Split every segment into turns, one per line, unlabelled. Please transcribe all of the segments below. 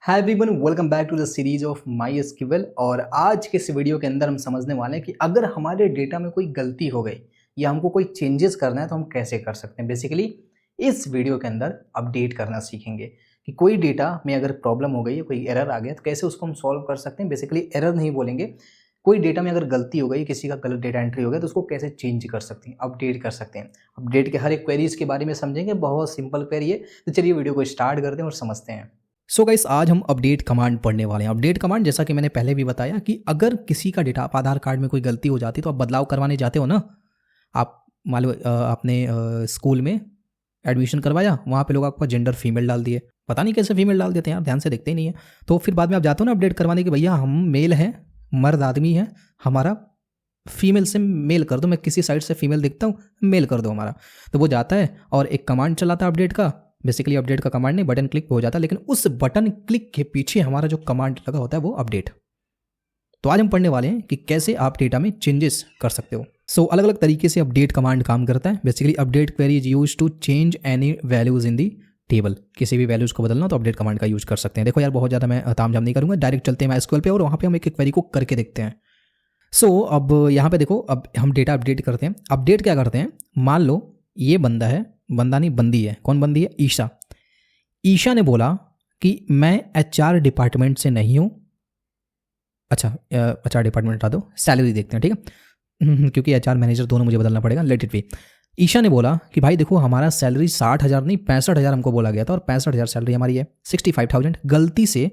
Hi everyone, welcome back to the series of MySQL. और आज के इस वीडियो के अंदर हम समझने वाले हैं कि अगर हमारे डेटा में कोई गलती हो गई या हमको कोई चेंजेस करना है तो हम कैसे कर सकते हैं। बेसिकली इस वीडियो के अंदर अपडेट करना सीखेंगे कि कोई डेटा में अगर प्रॉब्लम हो गई है, कोई एरर आ गया तो कैसे उसको हम सॉल्व कर सकते हैं। बेसिकली एरर नहीं बोलेंगे, कोई डेटा में अगर गलती हो गई, किसी का गलत डेटा एंट्री हो गया तो उसको कैसे चेंज कर सकते हैं, अपडेट कर सकते हैं। अपडेट के हर एक क्वेरीज के बारे में समझेंगे, बहुत सिंपल क्वेरी है। तो चलिए वीडियो को स्टार्ट करते हैं और समझते हैं।
सो गाइस, आज हम अपडेट कमांड पढ़ने वाले हैं। अपडेट कमांड, जैसा कि मैंने पहले भी बताया कि अगर किसी का डेटा, आप आधार कार्ड में कोई गलती हो जाती है तो आप बदलाव करवाने जाते हो ना। आप मान लो आपने स्कूल में एडमिशन करवाया, वहाँ पे लोग आपका जेंडर फीमेल डाल दिए, पता नहीं कैसे फीमेल डाल देते हैं यार, ध्यान से देखते ही नहीं है। तो फिर बाद में आप जाते हो ना अपडेट करवाने के, भैया हम मेल हैं, मर्द आदमी है, हमारा फीमेल से मेल कर दो, मैं किसी साइड से फीमेल दिखता हूँ, मेल कर दो हमारा। तो वो जाता है और एक कमांड चलाता है अपडेट का। बेसिकली अपडेट का कमांड नहीं, बटन क्लिक हो जाता है, लेकिन उस बटन क्लिक के पीछे हमारा जो कमांड लगा होता है वो अपडेट। तो आज हम पढ़ने वाले हैं कि कैसे आप डेटा में चेंजेस कर सकते हो। सो अलग अलग तरीके से अपडेट कमांड काम करता है। Basically update query is use to change any values in the table. किसी भी वैल्यूज को बदलना तो अपडेट कमांड का यूज कर सकते हैं। देखो यार, बहुत ज़्यादा मैं तामझाम नहीं करूंगा, डायरेक्ट चलते हैं MySQL पे और वहाँ पे हम एक क्वेरी को करके देखते हैं। सो अब यहाँ पे देखो, अब हम डेटा अपडेट करते हैं। अपडेट क्या करते हैं, मान लो ये बंदा है, बंदा नहीं बंदी है। कौन बंदी है? ईशा। ईशा ने बोला कि मैं HR डिपार्टमेंट से नहीं हूँ। अच्छा, HR डिपार्टमेंट हटा दो, सैलरी देखते हैं, ठीक है क्योंकि HR मैनेजर दोनों मुझे बदलना पड़ेगा, लेट इट बी। ईशा ने बोला कि भाई देखो, हमारा सैलरी 60,000 नहीं 65,000 हमको बोला गया था और 65,000 सैलरी हमारी है, 65,000। गलती से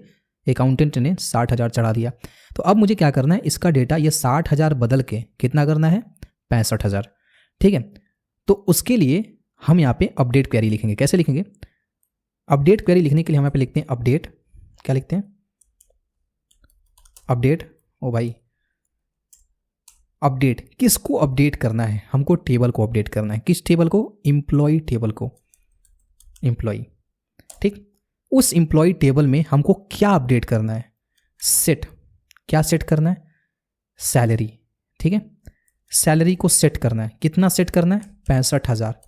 अकाउंटेंट ने 60,000 चढ़ा दिया। तो अब मुझे क्या करना है, इसका डेटा ये 60,000 बदल के कितना करना है, 65,000, ठीक है। तो उसके लिए हम यहाँ पे अपडेट क्वेरी लिखेंगे। कैसे लिखेंगे? अपडेट क्वेरी लिखने के लिए हम यहाँ पे लिखते हैं अपडेट, क्या लिखते हैं, अपडेट। ओ भाई, अपडेट किसको अपडेट करना है? हमको टेबल को अपडेट करना है। किस टेबल को? एम्प्लॉय टेबल को, एम्प्लॉय, ठीक। उस एम्प्लॉय टेबल में हमको क्या अपडेट करना है? सेट। क्या सेट करना है? सैलरी, ठीक है। सैलरी को सेट करना है। कितना सेट करना है? 65,000।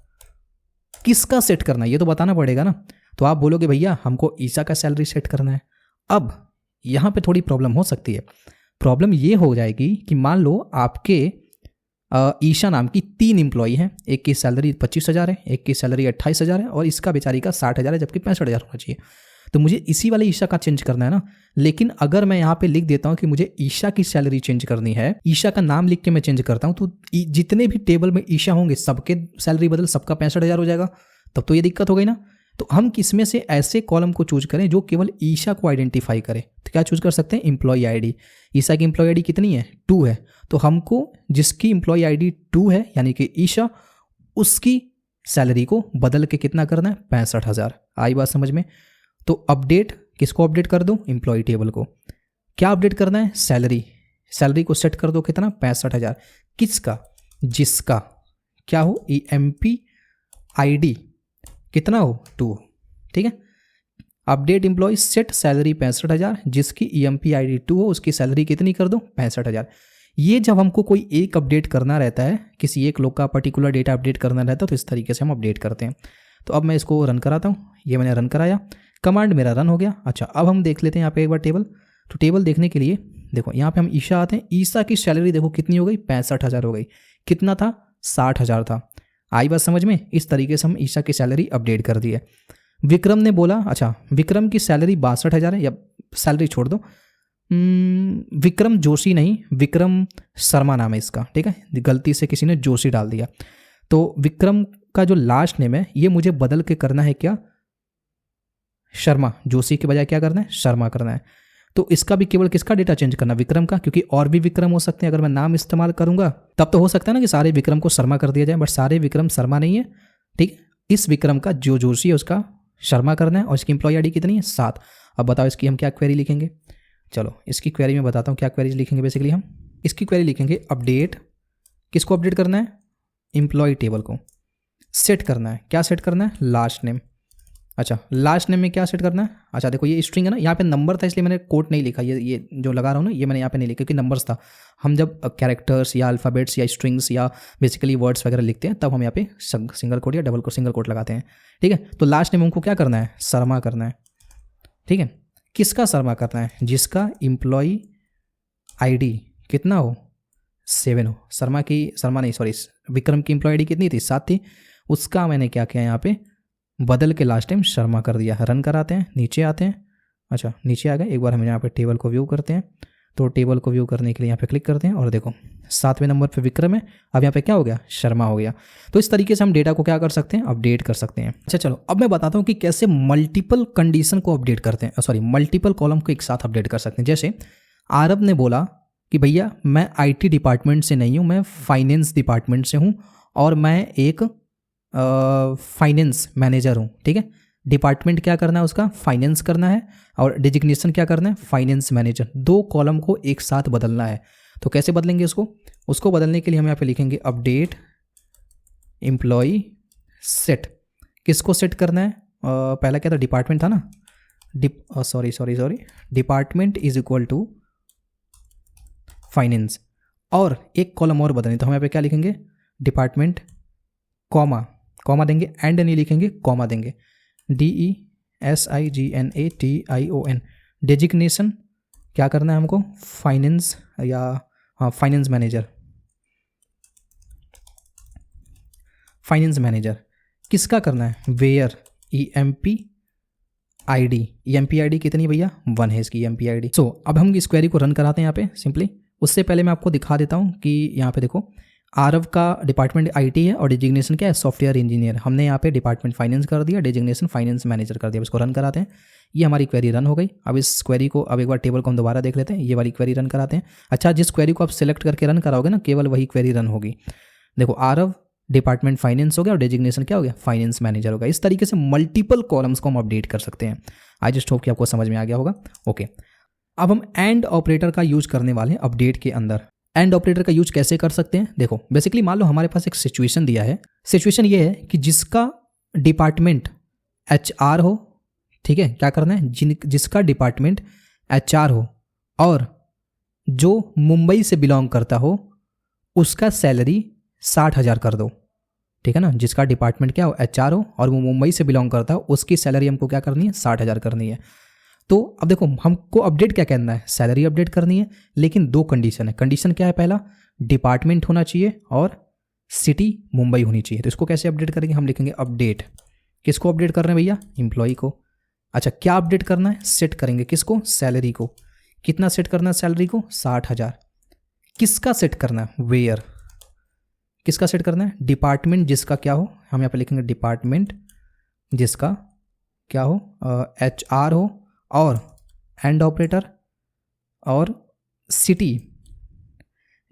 किसका सेट करना है ये तो बताना पड़ेगा ना। तो आप बोलोगे भैया हमको ईशा का सैलरी सेट करना है। अब यहाँ पे थोड़ी प्रॉब्लम हो सकती है। प्रॉब्लम ये हो जाएगी कि मान लो आपके ईशा नाम की 3 एम्प्लॉई हैं, एक की सैलरी 25,000 है, एक की सैलरी 28,000 है और इसका बेचारी का 60,000 है, जबकि 65,000 होना चाहिए। तो मुझे इसी वाले ईशा का चेंज करना है ना। लेकिन अगर मैं यहाँ पे लिख देता हूँ कि मुझे ईशा की सैलरी चेंज करनी है, ईशा का नाम लिख के मैं चेंज करता हूँ, तो जितने भी टेबल में ईशा होंगे सबके सैलरी बदल, सबका 65,000 हो जाएगा। तब तो ये दिक्कत हो गई ना। तो हम किसमें से ऐसे कॉलम को चूज करें जो केवल ईशा को आइडेंटिफाई करे? तो क्या चूज कर सकते हैं? Employ ID. ईशा की एम्प्लॉय आईडी कितनी है? 2 है। तो हमको जिसकी एम्प्लॉय आईडी 2 है, यानी कि ईशा, उसकी सैलरी को बदल के कितना करना है? 65,000। आई बात समझ में? तो अपडेट किसको अपडेट कर दो? एम्प्लॉय टेबल को। क्या अपडेट करना है? सैलरी। सैलरी को सेट कर दो कितना? 65,000। किसका? जिसका क्या हो? EMP ID कितना हो? 2, ठीक है। अपडेट एम्प्लॉय सेट सैलरी 65,000, जिसकी EMP ID 2 हो उसकी सैलरी कितनी कर दो? 65,000। ये जब हमको कोई एक अपडेट करना रहता है, किसी एक लोग का पर्टिकुलर डेटा अपडेट करना रहता है, तो इस तरीके से हम अपडेट करते हैं। तो अब मैं इसको रन कराता हूँ। ये मैंने रन कराया, कमांड मेरा रन हो गया। अच्छा, अब हम देख लेते हैं यहाँ पे एक बार टेबल। तो टेबल देखने के लिए देखो, यहाँ पे हम ईशा आते हैं। ईशा की सैलरी देखो कितनी हो गई? 65,000 हो गई। कितना था? 60,000 था। आई बात समझ में? इस तरीके से हम ईशा की सैलरी अपडेट कर दी है। विक्रम ने बोला, अच्छा विक्रम की सैलरी 62,000 है, या सैलरी छोड़ दो, विक्रम जोशी नहीं, विक्रम शर्मा नाम है इसका, ठीक है। गलती से किसी ने जोशी डाल दिया। तो विक्रम का जो लास्ट नेम है ये मुझे बदल के करना है क्या? शर्मा। जोशी के बजाय क्या करना है? शर्मा करना है। तो इसका भी केवल किसका डेटा चेंज करना? विक्रम का, क्योंकि और भी विक्रम हो सकते हैं। अगर मैं नाम इस्तेमाल करूंगा तब तो हो सकता है ना कि सारे विक्रम को शर्मा कर दिया जाए, बट सारे विक्रम शर्मा नहीं है, ठीक। इस विक्रम का जो जोशी है उसका शर्मा करना है और इसकी एम्प्लॉय आईडी कितनी है? 7। अब बताओ इसकी हम क्या क्वेरी लिखेंगे? चलो इसकी क्वेरी में बताता हूँ क्या क्वेरी लिखेंगे। बेसिकली हम इसकी क्वेरी लिखेंगे अपडेट, किसको अपडेट करना है? एम्प्लॉय टेबल को। सेट करना है, क्या सेट करना है? Last name. अच्छा, लास्ट नेम में क्या सेट करना है? अच्छा देखो, ये स्ट्रिंग है ना, यहाँ पे नंबर था इसलिए मैंने कोट नहीं लिखा। ये जो लगा रहा हूँ ना, ये मैंने यहाँ पे नहीं लिखा क्योंकि नंबर्स था। हम जब कैरेक्टर्स या अल्फ़ाबेट्स या स्ट्रिंग्स या बेसिकली वर्ड्स वगैरह लिखते हैं तब हम यहाँ पे सिंगल कोट या सिंगल कोट लगाते हैं, ठीक है। तो लास्ट नेम हमको क्या करना है? शर्मा करना है, ठीक है। किसका शर्मा करना है? जिसका एम्प्लॉय आईडी कितना हो? 7 हो। शर्मा नहीं, सॉरी, विक्रम की एम्प्लॉय आईडी कितनी थी? 7 थी। उसका मैंने क्या किया यहाँ पे, बदल के लास्ट टाइम शर्मा कर दिया। रन कराते हैं, नीचे आते हैं। अच्छा, नीचे आ गए। एक बार हम यहाँ पे टेबल को व्यू करते हैं। तो टेबल को व्यू करने के लिए यहाँ पे क्लिक करते हैं और देखो 7वें नंबर पे विक्रम है। अब यहाँ पे क्या हो गया? शर्मा हो गया। तो इस तरीके से हम डेटा को क्या कर सकते हैं? अपडेट कर सकते हैं। अच्छा चलो, अब मैं बताता हूँ कि कैसे मल्टीपल कंडीशन को अपडेट करते हैं, सॉरी मल्टीपल कॉलम को एक साथ अपडेट कर सकते हैं। जैसे आरब ने बोला कि भैया मैं IT डिपार्टमेंट से नहीं हूँ, मैं फाइनेंस डिपार्टमेंट से हूँ और मैं एक फाइनेंस मैनेजर हूँ। ठीक है, डिपार्टमेंट क्या करना है उसका? फाइनेंस करना है, और डिजिग्नेशन क्या करना है? Finance manager. 2 कॉलम को एक साथ बदलना है। तो कैसे बदलेंगे उसको बदलने के लिए हम यहाँ पे लिखेंगे अपडेट एम्प्लॉय सेट। किसको सेट करना है? पहला क्या था? डिपार्टमेंट था ना, sorry department is equal to finance. और एक कॉलम और बदलनी, तो हम यहाँ पे क्या लिखेंगे? डिपार्टमेंट कॉमा देंगे, एंड नहीं लिखेंगे, कॉमा देंगे। DESIGNATION। डेजिग्नेशन क्या करना है हमको? फाइनेंस, या हाँ फाइनेंस मैनेजर। फाइनेंस मैनेजर किसका करना है? वेयर EMP ID कितनी भैया? 1 है इसकी EMP ID। सो अब हम इस क्वेरी को रन कराते हैं यहाँ पे सिंपली। उससे पहले मैं आपको दिखा देता हूँ कि यहाँ पे देखो आरव का डिपार्टमेंट IT है और डिजिग्नेशन क्या है? Software engineer. हमने यहाँ पे डिपार्टमेंट फाइनेंस कर दिया, डिजिग्नेशन फाइनेंस मैनेजर कर दिया। इसको रन कराते हैं। ये हमारी क्वेरी रन हो गई। अब इस क्वेरी को, अब एक बार टेबल को हम दोबारा देख लेते हैं। ये वाली क्वेरी रन कराते हैं। अच्छा, जिस क्वेरी को आप सिलेक्ट करके रन कराओगे ना, केवल वही क्वेरी रन होगी। देखो आरव डिपार्टमेंट फाइनेंस हो गया और डेजिग्नेशन क्या हो गया? फाइनेंस मैनेजर हो गया। इस तरीके से मल्टीपल कॉलम्स को हम अपडेट कर सकते हैं। आई जस्ट होप कि आपको समझ में आ गया होगा। ओके, अब हम एंड ऑपरेटर का यूज करने वाले हैं अपडेट के अंदर। एंड ऑपरेटर का यूज कैसे कर सकते हैं? देखो बेसिकली मान लो हमारे पास एक सिचुएशन दिया है। सिचुएशन ये है कि जिसका डिपार्टमेंट HR हो, ठीक है, क्या करना है? जिसका डिपार्टमेंट HR हो और जो मुंबई से बिलोंग करता हो, उसका सैलरी 60,000 कर दो। ठीक है ना, जिसका डिपार्टमेंट क्या हो? HR हो और वो मुंबई से बिलोंग करता हो, उसकी सैलरी हमको क्या करनी है? 60,000 करनी है। तो अब देखो हमको अपडेट क्या करना है? सैलरी अपडेट करनी है, लेकिन 2 कंडीशन है। कंडीशन क्या है? पहला, डिपार्टमेंट होना चाहिए और सिटी मुंबई होनी चाहिए। तो इसको कैसे अपडेट करेंगे? हम लिखेंगे अपडेट। किसको अपडेट कर रहे हैं भैया? एम्प्लॉय को। अच्छा, क्या अपडेट करना है? सेट करेंगे किसको? सैलरी को। कितना सेट करना है सैलरी को? 60,000। किसका सेट करना है? वेयर। किसका सेट करना है? डिपार्टमेंट जिसका क्या हो, हम यहाँ पे लिखेंगे डिपार्टमेंट जिसका क्या हो? HR हो और एंड ऑपरेटर, और सिटी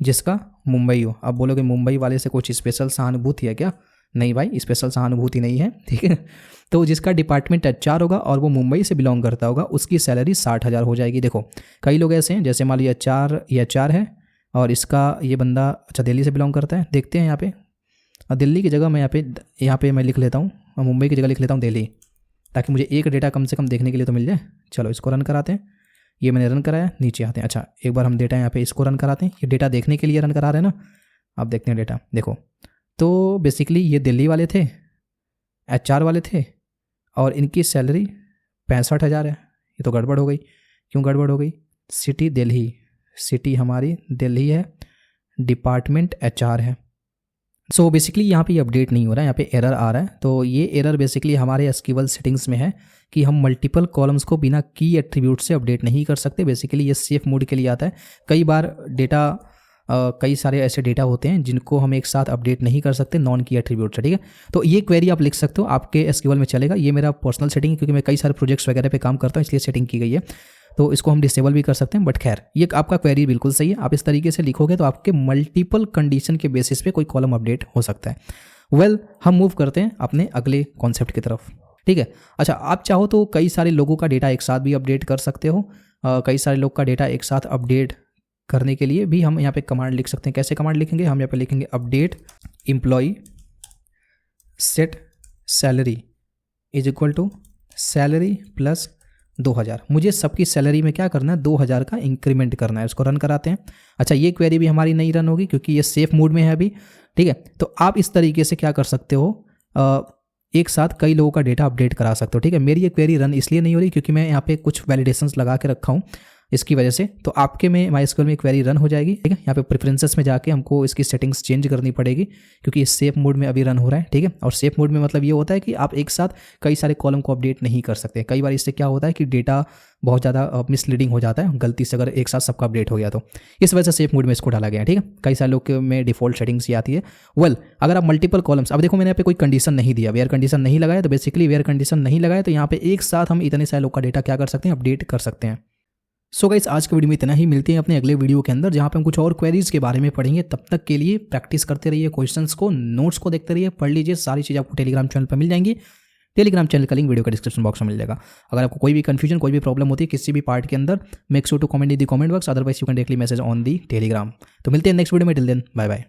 जिसका मुंबई हो। अब बोलोगे मुंबई वाले से कुछ स्पेशल सहानुभूति है क्या? नहीं भाई, स्पेशल सहानुभूति नहीं है। ठीक है, तो जिसका डिपार्टमेंट HR होगा और वो मुंबई से बिलोंग करता होगा, उसकी सैलरी 60,000 हो जाएगी। देखो कई लोग ऐसे हैं, जैसे मान लीजिए HR है और इसका ये बंदा अच्छा दिल्ली से बिलोंग करता है। देखते हैं यहाँ पे, दिल्ली की जगह मैं यहाँ पे मैं लिख लेता हूँ, मुंबई की जगह लिख लेता हूँ दिल्ली, ताकि मुझे एक डेटा कम से कम देखने के लिए तो मिल जाए। चलो इसको रन कराते हैं। ये मैंने रन कराया, नीचे आते हैं। अच्छा एक बार हम डेटा यहाँ पे इसको रन कराते हैं। ये डेटा देखने के लिए रन करा रहे हैं ना। अब देखते हैं डेटा। देखो तो बेसिकली ये दिल्ली वाले थे, HR वाले थे, और इनकी सैलरी 65,000 है। ये तो गड़बड़ हो गई। क्यों गड़बड़ हो गई? सिटी दिल्ली, सिटी हमारी दिल्ली है, डिपार्टमेंट HR है। सो बेसिकली यहाँ पे ये अपडेट नहीं हो रहा है, यहाँ पे एरर आ रहा है। तो ये एरर बेसिकली हमारे एसक्यूएल सेटिंग्स में है कि हम मल्टीपल कॉलम्स को बिना की एट्रीब्यूट से अपडेट नहीं कर सकते। बेसिकली ये सेफ मोड के लिए आता है। कई बार डेटा कई सारे ऐसे डेटा होते हैं जिनको हम एक साथ अपडेट नहीं कर सकते नॉन की एट्रीब्यूट से। ठीक है, तो ये क्वेरी आप लिख सकते हो, आपके एसक्यूएल में चलेगा। ये मेरा पर्सनल सेटिंग है, क्योंकि मैं कई सारे प्रोजेक्ट्स वगैरह पे काम करता हूँ, इसलिए सेटिंग की गई है। तो इसको हम डिसेबल भी कर सकते हैं, बट खैर ये आपका क्वेरी बिल्कुल सही है। आप इस तरीके से लिखोगे तो आपके मल्टीपल कंडीशन के बेसिस पे कोई कॉलम अपडेट हो सकता है। वेल, हम मूव करते हैं अपने अगले कॉन्सेप्ट की तरफ। ठीक है, अच्छा आप चाहो तो कई सारे लोगों का डेटा एक साथ भी अपडेट कर सकते हो। कई सारे लोग का डेटा एक साथ अपडेट करने के लिए भी हम यहाँ पे कमांड लिख सकते हैं। कैसे कमांड लिखेंगे? हम यहाँ पे लिखेंगे update employee set salary is equal to salary plus 2000। मुझे सबकी सैलरी में क्या करना है? 2000 का इंक्रीमेंट करना है। उसको रन कराते हैं। अच्छा ये क्वेरी भी हमारी नहीं रन होगी क्योंकि ये सेफ मोड में है अभी। ठीक है, तो आप इस तरीके से क्या कर सकते हो? एक साथ कई लोगों का डेटा अपडेट करा सकते हो। ठीक है, मेरी ये क्वेरी रन इसलिए नहीं हो रही क्योंकि मैं यहाँ पे कुछ वैलिडेशंस लगा के रखा हूँ इसकी वजह से। तो आपके में MySQL में क्वेरी रन हो जाएगी। ठीक है, यहाँ पे प्रेफरेंसेस में जाके हमको इसकी सेटिंग्स चेंज करनी पड़ेगी क्योंकि सेफ मोड में अभी रन हो रहा है। ठीक है, और सेफ मोड में मतलब ये होता है कि आप एक साथ कई सारे कॉलम को अपडेट नहीं कर सकते। कई बार इससे क्या होता है कि डेटा बहुत ज़्यादा मिसलीडिंग हो जाता है गलती से, अगर एक साथ सबका अपडेट हो गया तो इस वजह से सेफ मोड में इसको डाला गया है। ठीक है, कई सारे लोग में डिफॉल्ट सेटिंग्स ये आती है। अगर आप मल्टीपल कॉलम्स, अब देखो मैंने यहाँ पे कोई कंडीशन नहीं दिया, वेयर कंडीशन नहीं लगाया, तो बेसिकली वेयर कंडीशन नहीं लगाया तो यहाँ पे एक साथ हम इतने सारे लोग का डेटा क्या कर सकते हैं, अपडेट कर सकते हैं। सो गाइस, आज के वीडियो में इतना ही। मिलते हैं अपने अगले वीडियो के अंदर जहाँ पे हम कुछ और क्वेरीज के बारे में पढ़ेंगे। तब तक के लिए प्रैक्टिस करते रहिए, क्वेश्चंस को, नोट्स को देखते रहिए, पढ़ लीजिए। सारी चीज़ आपको टेलीग्राम चैनल पर मिल जाएंगी। टेलीग्राम चैनल का लिंक वीडियो का डिस्क्रिप्शन बॉक्स में मिल जाएगा। अगर आपको कोई भी कंफ्यूजन, कोई भी प्रॉब्लम होती है किसी भी पार्ट के अंदर, make sure to comment in the comment box, otherwise you can directly message on the Telegram. तो मिलते हैं नेक्स्ट वीडियो में। Till then bye bye.